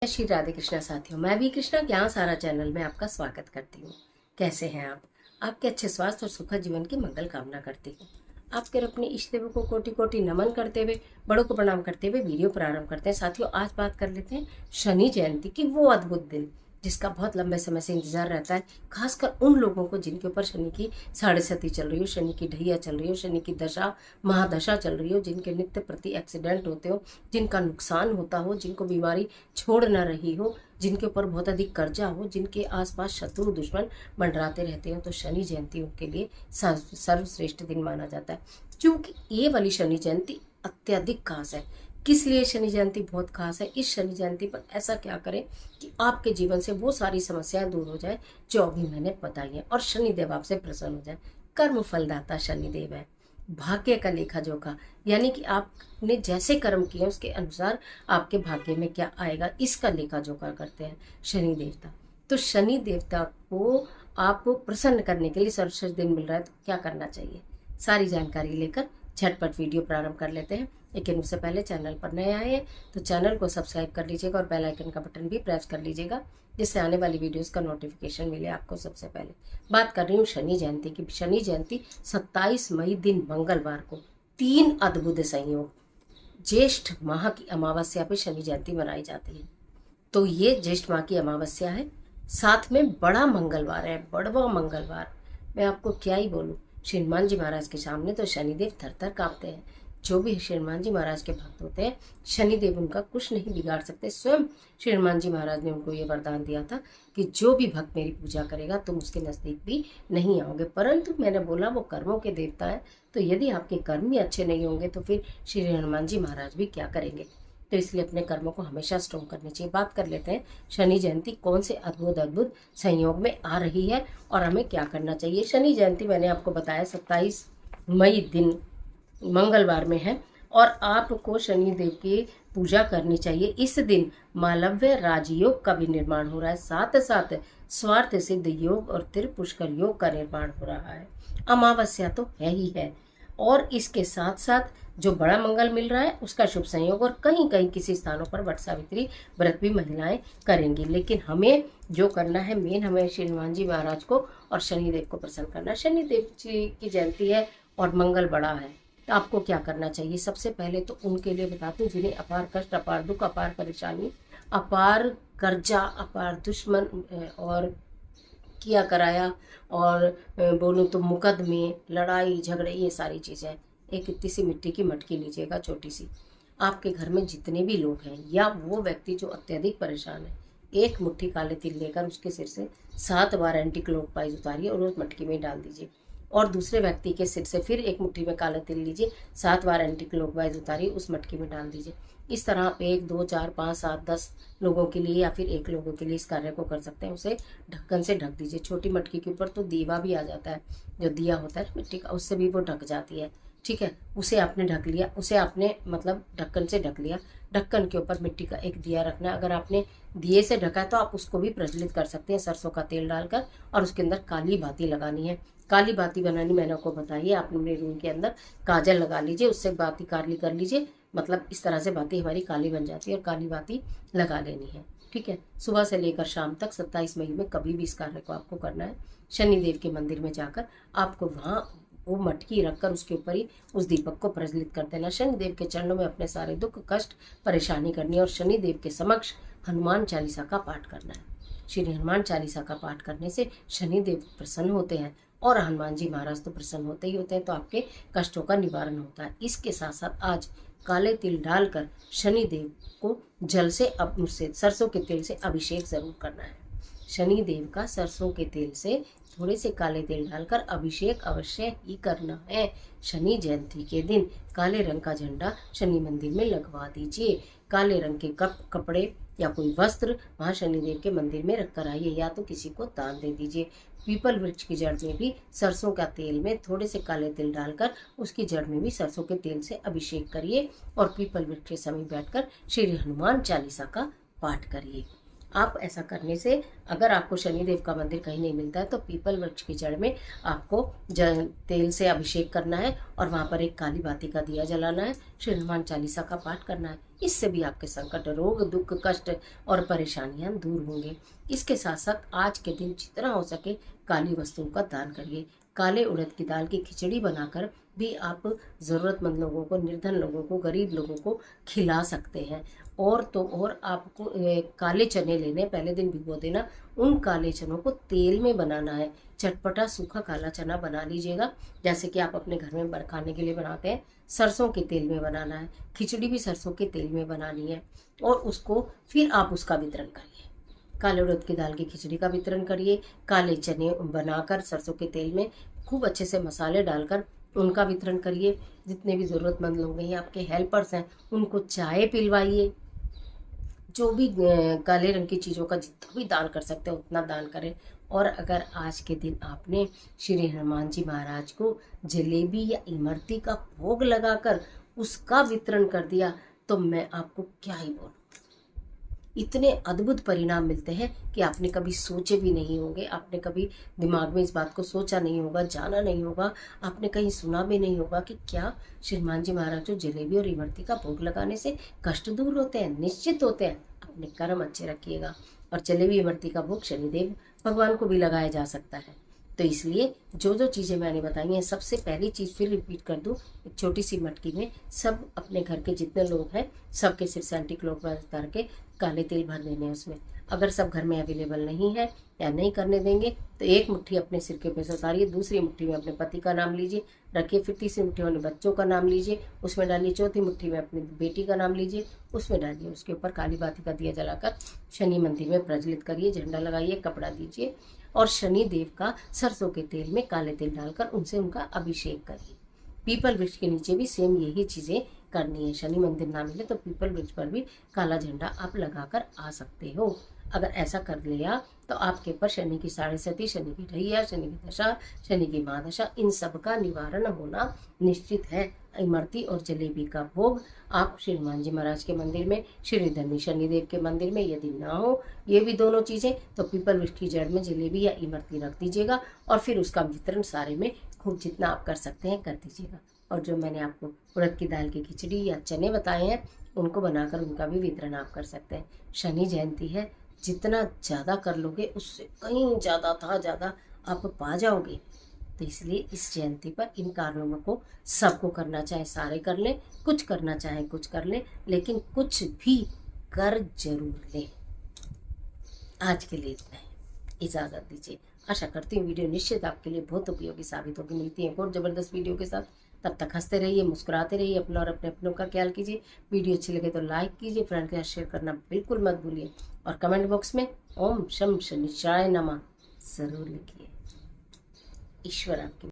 श्री राधे कृष्णा साथियों, मैं भी कृष्णा ज्ञान सारा चैनल में आपका स्वागत करती हूँ। कैसे हैं आप? आपके अच्छे स्वास्थ्य और सुखद जीवन की मंगल कामना करती हूँ। आपके अपने इष्ट देवों को कोटि कोटि नमन करते हुए, बड़ों को प्रणाम करते हुए वीडियो प्रारंभ करते हैं। साथियों, आज बात कर लेते हैं शनि जयंती की, वो अद्भुत दिन जिसका बहुत लंबे समय से इंतजार रहता है, खासकर उन लोगों को जिनके ऊपर शनि की साढ़े सती चल रही हो, शनि की ढैया चल रही हो, शनि की दशा महादशा चल रही हो, जिनके नित्य प्रति एक्सीडेंट होते हो, जिनका नुकसान होता हो, जिनको बीमारी छोड़ न रही हो, जिनके ऊपर बहुत अधिक कर्जा हो, जिनके आसपास शत्रु दुश्मन मंडराते रहते हो, तो शनि जयंती उनके लिए सर्वश्रेष्ठ दिन माना जाता है। क्योंकि ये वाली शनि जयंती अत्यधिक खास है। किस लिए शनि जयंती बहुत खास है? इस शनि जयंती पर ऐसा क्या करें कि आपके जीवन से वो सारी समस्याएं दूर हो जाए जो अभी मैंने बताई है, और शनिदेव आपसे प्रसन्न हो जाए। कर्म फलदाता शनिदेव है, भाग्य का लेखा जोखा, यानी कि आपने जैसे कर्म किए उसके अनुसार आपके भाग्य में क्या आएगा, इसका लेखा जोखा करते हैं शनि देवता। तो शनि देवता को आप प्रसन्न करने के लिए सर्वश्रेष्ठ दिन मिल रहा है, तो क्या करना चाहिए, सारी जानकारी लेकर झटपट वीडियो प्रारंभ कर लेते हैं। लेकिन उससे पहले चैनल पर नए आए हैं तो चैनल को सब्सक्राइब कर लीजिएगा और बेल आइकन का बटन भी प्रेस कर लीजिएगा, जिससे आने वाली वीडियोस का नोटिफिकेशन मिले आपको सबसे पहले। बात कर रही हूँ शनि जयंती की। शनि जयंती 27 मई दिन मंगलवार को, 3 अद्भुत संयोग, ज्येष्ठ माह की अमावस्या पे शनि जयंती मनाई जाती है। तो ये ज्येष्ठ माह की अमावस्या है, साथ में बड़ा मंगलवार है, बड़वा मंगलवार। मैं आपको क्या ही बोलूँ, श्री हनुमान जी महाराज के सामने तो शनिदेव थर थर कांपते हैं। जो भी श्री हनुमान जी महाराज के भक्त होते हैं, शनिदेव उनका कुछ नहीं बिगाड़ सकते। स्वयं श्री हनुमान जी महाराज ने उनको ये वरदान दिया था कि जो भी भक्त मेरी पूजा करेगा तुम उसके नज़दीक भी नहीं आओगे। परंतु मैंने बोला वो कर्मों के देवता है, तो यदि आपके कर्म ही अच्छे नहीं होंगे तो फिर श्री हनुमान जी महाराज भी क्या करेंगे। तो इसलिए अपने कर्मों को हमेशा स्ट्रॉन्ग करनी चाहिए। बात कर लेते हैं शनि जयंती कौन से अद्भुत अद्भुत संयोग में आ रही है और हमें क्या करना चाहिए। शनि जयंती मैंने आपको बताया 27 मई दिन मंगलवार में है, और आपको शनिदेव की पूजा करनी चाहिए। इस दिन मालव्य राजयोग का भी निर्माण हो रहा है, साथ साथ स्वार्थ सिद्ध योग और त्रिपुष्कर योग का निर्माण हो रहा है। अमावस्या तो है ही है, और इसके साथ साथ जो बड़ा मंगल मिल रहा है उसका शुभ संयोग, और कहीं कहीं किसी स्थानों पर वट सावित्री व्रत भी महिलाएं करेंगी। लेकिन हमें जो करना है मेन, हमें श्री हनुमान जी महाराज को और शनिदेव को प्रसन्न करना है। शनिदेव जी की जयंती है और मंगल बड़ा है, तो आपको क्या करना चाहिए। सबसे पहले तो उनके लिए बताती हूँ जिन्हें अपार कष्ट, अपार दुख, अपार परेशानी, अपार कर्जा, अपार दुश्मन और किया कराया, और बोलूँ तो मुकदमे, लड़ाई झगड़े, ये सारी चीज़ें। एक इतनी सी मिट्टी की मटकी लीजिएगा, छोटी सी। आपके घर में जितने भी लोग हैं या वो व्यक्ति जो अत्यधिक परेशान है, एक मुट्ठी काले तिल लेकर उसके सिर से 7 बार एंटी क्लॉकवाइज उतारिए और उस मटकी में डाल दीजिए। और दूसरे व्यक्ति के सिर से फिर एक मुट्ठी में काला तिल लीजिए, 7 बार एंटी क्लॉकवाइज उतारिए, उस मटकी में डाल दीजिए। इस तरह आप 1, 2, 4, 5, 7, 10 लोगों के लिए या फिर एक लोगों के लिए इस कार्य को कर सकते हैं। उसे ढक्कन से ढक दीजिए। छोटी मटकी के ऊपर तो दीवा भी आ जाता है, जो दिया होता है मिट्टी का, उससे भी वो ढक जाती है। ठीक है, उसे आपने ढक लिया, उसे आपने मतलब ढक्कन से ढक लिया। ढक्कन के ऊपर मिट्टी का एक दिया रखना है। अगर आपने दिए से ढका है तो आप उसको भी प्रज्वलित कर सकते हैं सरसों का तेल डालकर, और उसके अंदर काली बाती लगानी है। काली बाती बनानी मैंने आपको बताई है। आप अपने रूम के अंदर काजल लगा लीजिए, उससे बाती काली कर लीजिए, मतलब इस तरह से बाती हमारी काली बन जाती है, और काली बाती लगा लेनी है। ठीक है, सुबह से लेकर शाम तक 27 मई में कभी भी इस कार्य को आपको करना है। शनिदेव के मंदिर में जाकर आपको वहाँ वो मटकी रखकर उसके ऊपर ही उस दीपक को प्रज्वलित कर देना। शनिदेव के चरणों में अपने सारे दुख कष्ट परेशानी करनी है, और शनिदेव के समक्ष हनुमान चालीसा का पाठ करना है। श्री हनुमान चालीसा का पाठ करने से शनिदेव प्रसन्न होते हैं, और हनुमान जी महाराज तो प्रसन्न होते ही होते हैं, तो आपके कष्टों का निवारण होता है। इसके साथ साथ आज काले तिल डालकर शनिदेव को जल से, अब उससे सरसों के तेल से अभिषेक जरूर करना है। शनिदेव का सरसों के तेल से थोड़े से काले तिल डालकर अभिषेक अवश्य ही करना है। शनि जयंती के दिन काले रंग का झंडा शनि मंदिर में लगवा दीजिए। काले रंग के कपड़े या कोई वस्त्र वहाँ शनिदेव के मंदिर में रख कर आइए, या तो किसी को दान दे दीजिए। पीपल वृक्ष की जड़ में भी सरसों का तेल में थोड़े से काले तिल डालकर उसकी जड़ में भी सरसों के तेल से अभिषेक करिए, और पीपल वृक्ष के समीप बैठकर श्री हनुमान चालीसा का पाठ करिए। आप ऐसा करने से, अगर आपको शनिदेव का मंदिर कहीं नहीं मिलता है तो पीपल वृक्ष की जड़ में आपको तेल से अभिषेक करना है, और वहाँ पर एक काली बाती का दिया जलाना है, श्री हनुमान चालीसा का पाठ करना है। इससे भी आपके संकट, रोग, दुख, कष्ट और परेशानियां दूर होंगे। इसके साथ साथ आज के दिन जितना हो सके काली वस्तुओं का दान करिए। काले उड़द की दाल की खिचड़ी बनाकर भी आप ज़रूरतमंद लोगों को, निर्धन लोगों को, गरीब लोगों को खिला सकते हैं। और तो और आपको काले चने लेने, पहले दिन भिगो देना। उन काले चनों को तेल में बनाना है। चटपटा सूखा काला चना बना लीजिएगा, जैसे कि आप अपने घर में खाने के लिए बनाते हैं। सरसों के तेल में बनाना है। खिचड़ी भी सरसों के तेल में बनानी है। और उसको फिर आप उसका वितरण करिए। काले उड़द की दाल की खिचड़ी का वितरण करिए। काले चने बनाकर सरसों के तेल में खूब अच्छे से मसाले डालकर उनका वितरण करिए। जितने भी ज़रूरतमंद लोग हैं, आपके हेल्पर्स हैं, उनको चाय पिलवाइए। जो भी काले रंग की चीज़ों का जितना भी दान कर सकते हैं उतना दान करें। और अगर आज के दिन आपने श्री हनुमान जी महाराज को जलेबी या इमरती का भोग लगाकर उसका वितरण कर दिया तो मैं आपको क्या ही बोलूं, इतने अद्भुत परिणाम मिलते हैं कि आपने कभी सोचे भी नहीं होंगे। आपने कभी दिमाग में इस बात को सोचा नहीं होगा, जाना नहीं होगा, आपने कहीं सुना भी नहीं होगा कि क्या श्री हनुमान जी महाराज को जलेबी और इमरती का भोग लगाने से कष्ट दूर होते हैं। निश्चित होते हैं। अपने कर्म अच्छे रखिएगा। और जलेबी इमरती का भोग शनिदेव भगवान को भी लगाया जा सकता है। तो इसलिए जो जो चीज़ें मैंने बताई हैं, सबसे पहली चीज़ फिर रिपीट कर दूं, एक छोटी सी मटकी में सब अपने घर के जितने लोग हैं सबके सिर से एंटी क्लॉकवाइज उतार के काले तिल भर देने हैं उसमें। अगर सब घर में अवेलेबल नहीं है या नहीं करने देंगे तो एक मुट्ठी अपने सिर के ऊपर से उतारिए, दूसरी मुट्ठी में अपने पति का नाम लीजिए, रखिए। फिर तीसरी मुट्ठी में बच्चों का नाम लीजिए, उसमें डालिए। चौथी मुट्ठी में अपनी बेटी का नाम लीजिए, उसमें डालिए। उसके ऊपर काली बाती का दिया जलाकर शनि मंदिर में प्रज्वलित करिए, झंडा लगाइए, कपड़ा दीजिए और शनि देव का सरसों के तेल में काले तिल डालकर उनसे उनका अभिषेक करिए। पीपल वृक्ष के नीचे भी सेम यही चीज़ें करनी है। शनि मंदिर ना मिले तो पीपल वृक्ष पर भी काला झंडा आप लगाकर आ सकते हो। अगर ऐसा कर लिया तो आपके ऊपर शनि की 7.5, शनि की ढैया, शनि की दशा, शनि की महादशा, इन सब का निवारण होना निश्चित है। इमरती और जलेबी का भोग आप श्री हनुमान जी महाराज के मंदिर में, श्री धनी शनिदेव के मंदिर में यदि ना हो ये भी दोनों चीज़ें, तो पीपल वृक्ष की जड़ में जलेबी या इमरती रख दीजिएगा और फिर उसका वितरण सारे में खूब जितना आप कर सकते हैं कर दीजिएगा। और जो मैंने आपको उड़द की दाल की खिचड़ी या चने बताए हैं उनको बनाकर उनका भी वितरण आप कर सकते हैं। शनि जयंती है, जितना ज़्यादा कर लोगे उससे कहीं ज़्यादा आप पा जाओगे। तो इसलिए इस जयंती पर इन कार्यों को सबको करना चाहे सारे कर लें, कुछ करना चाहे कुछ कर लें, लेकिन कुछ भी कर जरूर लें। आज के लिए इतना ही, इजाज़त दीजिए। आशा करती हूँ वीडियो निश्चित आपके लिए बहुत उपयोगी साबित होगी। मिलती है बहुत ज़बरदस्त वीडियो के साथ। तब तक हंसते रहिए, मुस्कुराते रहिए, अपना और अपने अपनों का ख्याल कीजिए। वीडियो अच्छी लगे तो लाइक कीजिए, फ्रेंड के साथ शेयर करना बिल्कुल मत भूलिए और कमेंट बॉक्स में ओम शम शनिश्चाय नमः ज़रूर लिखिए। ईश्वर आपकी